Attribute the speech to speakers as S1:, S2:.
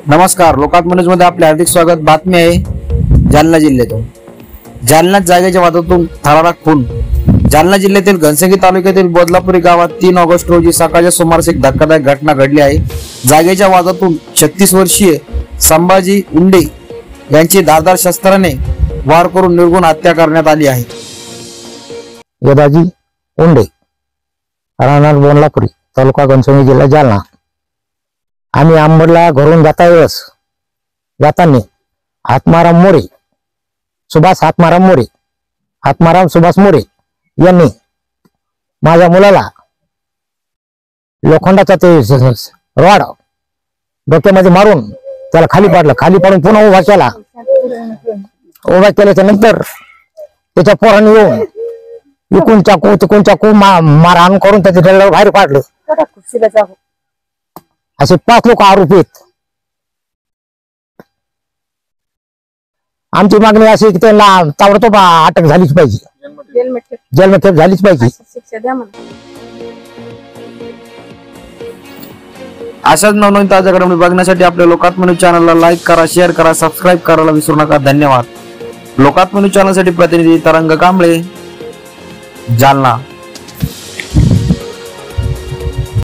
S1: नमस्कार, लोकात्मन्यूज मध्ये आपले हार्दिक स्वागत। बातमी आहे जालना जिल्ह्यातून। जालन्यात जागेच्या वादातून थरारक खून। जालना जिल्ह्यातील घनसंगी तालुक्यातील बदलापुरी गावात 3 ऑगस्ट रोजी सकाळच्या सुमारास एक धक्कादायक घटना घडली आहे। जागेच्या वादातून 36 वर्षीय संभाजी उंडे यांची धारदार शस्त्राने वार करून निर्घृण हत्या करण्यात आली आहे।
S2: यदाजी उंडे, राहणार बोनलापुरी, तालुका घनसंगी, जिल्हा जालना। आम्ही आंबडला घरून जाताना आत्माराम मोरे, सुभाष मोरे यांनी माझ्या मुलाला लोखंडाचा ते रॉड डोक्यामध्ये मारून त्याला खाली पाडून पुन्हा उभा केल्याच्या नंतर त्याच्या पोरांनी येऊन इकून चाकू मारहाण करून त्याच्या डोळ्यावर बाहेर काढलं। असे 5 लोक आरोपी आहेत। आमची मागणी अशी की त्यांना ताबडतोब अटक झालीच पाहिजे, जेलमध्ये झालीच पाहिजे।
S1: अशाच नवनवीन ताज्या घडामोडी बघण्यासाठी आपल्या लोकात्मन्यूज चॅनलला लाईक करा, शेअर करा, सबस्क्राईब करायला विसरू नका। धन्यवाद। लोकात्मन्यूज चॅनलसाठी प्रतिनिधी तरंग कांबळे, जालना।